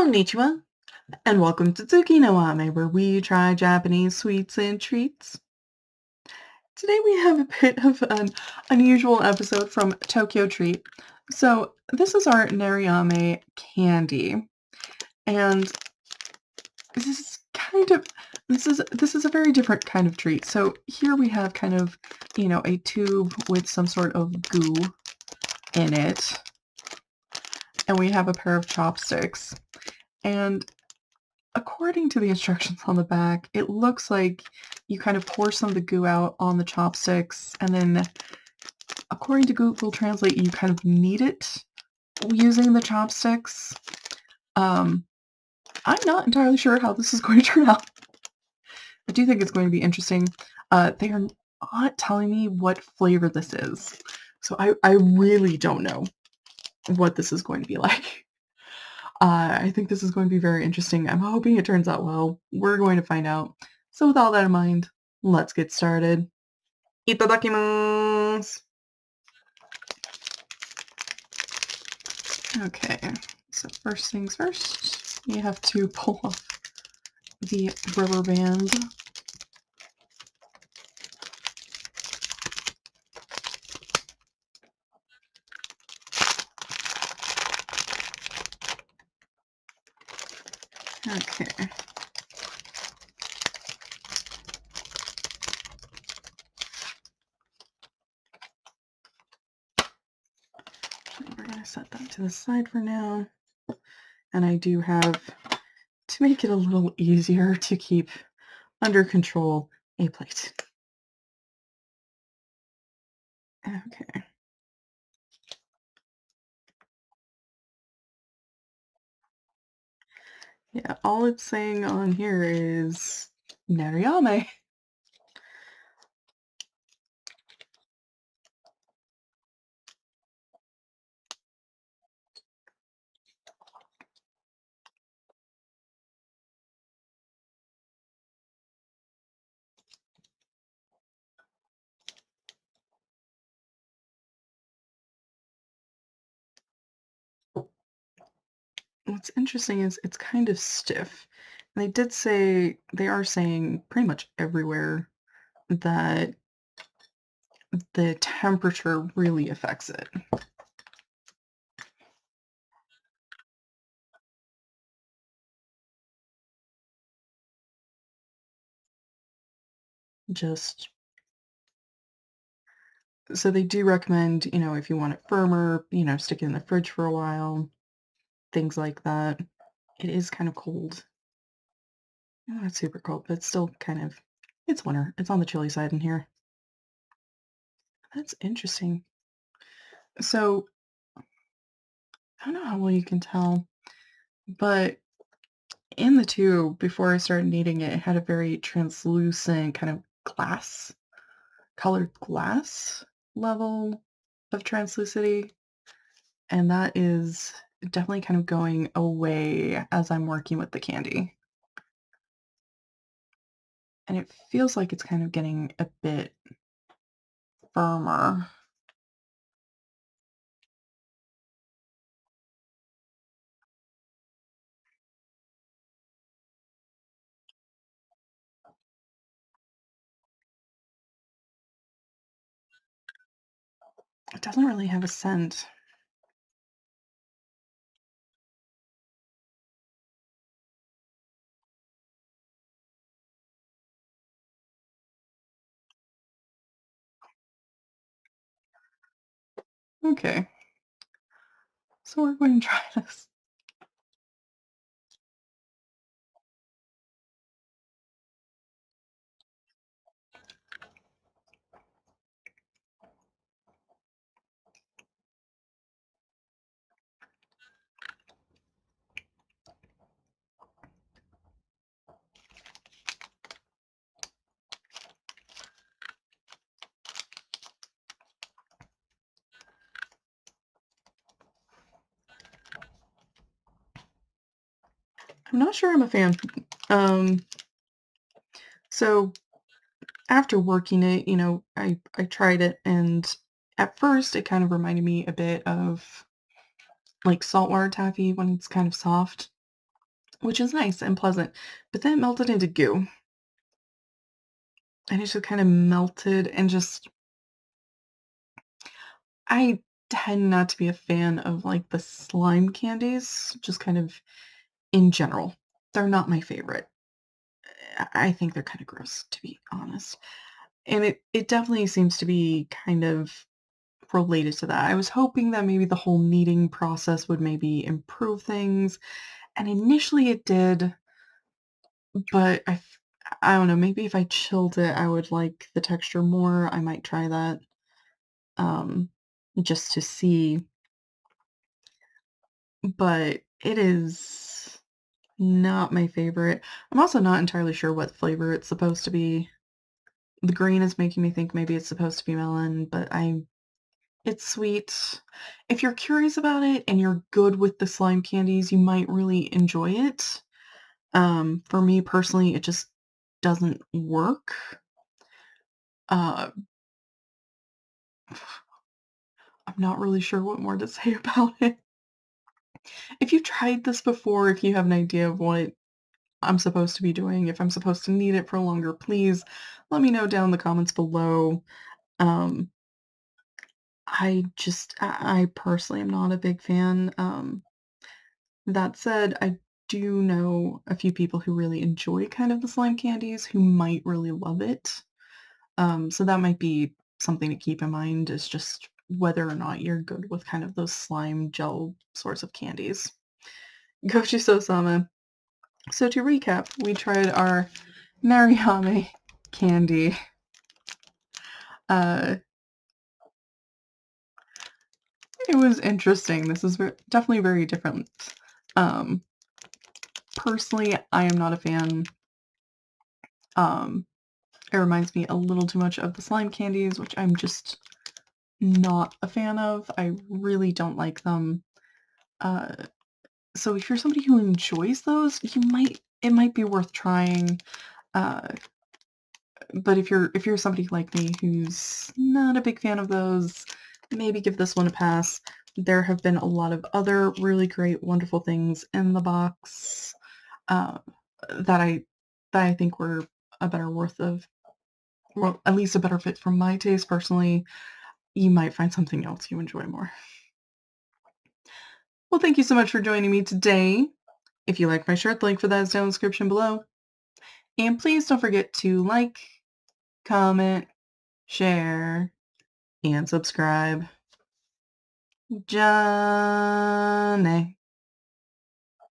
Konnichiwa, and welcome to Tsuki no Ame, where we try Japanese sweets and treats. Today we have a bit of an unusual episode from Tokyo Treat. So this is our Neriame Candy, and this is kind of this is a very different kind of treat. So here we have kind of, a tube with some sort of goo in it, and we have a pair of chopsticks. And according to the instructions on the back, it looks like you kind of pour some of the goo out on the chopsticks, and then according to Google Translate, you kind of knead it using the chopsticks. Um, I'm not entirely sure how this is going to turn out. I do think it's going to be interesting. They are not telling me what flavor this is, so I really don't know what this is going to be like. I think this is going to be very interesting. I'm hoping it turns out well. We're going to find out. So with all that in mind, let's get started. Itadakimasu! Okay, so first things first, you have to pull off the rubber band. Okay. We're going to set that to the side for now. And I do have, to make it a little easier to keep under control, a plate. Okay. Yeah, all it's saying on here is Neriame. What's interesting is it's kind of stiff. And they are saying pretty much everywhere that the temperature really affects it. Just so they do recommend, if you want it firmer, stick it in the fridge for a while, things like that. It is kind of cold. Not super cold, but it's still it's winter. It's on the chilly side in here. That's interesting. So I don't know how well you can tell, but in the tube, before I started kneading it, it had a very translucent kind of colored glass level of translucity, and that is definitely kind of going away as I'm working with the candy. And it feels like it's kind of getting a bit firmer. It doesn't really have a scent. Okay, so we're going to try this. I'm not sure I'm a fan. Um, so after working it, I tried it, and at first it kind of reminded me a bit of like saltwater taffy when it's kind of soft. which is nice and pleasant. But then it melted into goo, and it just kind of melted and just I tend not to be a fan of like the slime candies, just kind of in general. They're not my favorite. I think they're kind of gross, to be honest. And it definitely seems to be kind of related to that. I was hoping that maybe the whole kneading process would maybe improve things, and initially it did, but I don't know, maybe if I chilled it, I would like the texture more. I might try that, um, just to see, but it is not my favorite. I'm also not entirely sure what flavor it's supposed to be. The green is making me think maybe it's supposed to be melon, but it's sweet. If you're curious about it and you're good with the slime candies, you might really enjoy it. For me personally, it just doesn't work. Uh, I'm not really sure what more to say about it. If you've tried this before, if you have an idea of what I'm supposed to be doing, if I'm supposed to knead it for longer, please let me know down in the comments below. Um, I personally am not a big fan. That said, I do know a few people who really enjoy kind of the slime candies who might really love it. So that might be something to keep in mind is just whether or not you're good with kind of those slime gel sorts of candies. Gochu Sama. So to recap, we tried our Neriame Candy. Uh, it was interesting. This is definitely very different. Um, Personally, I am not a fan. Um, it reminds me a little too much of the slime candies, which I'm just not a fan of. I really don't like them. Uh, so if you're somebody who enjoys those, it might be worth trying. Uh, but if you're somebody like me who's not a big fan of those, maybe give this one a pass. There have been a lot of other really great, wonderful things in the box uh, that I think were a better worth of, well, at least a better fit for my taste personally. You might find something else you enjoy more. Well, thank you so much for joining me today. If you like my shirt, the link for that is down in the description below. And please don't forget to like, comment, share, and subscribe. Johnny.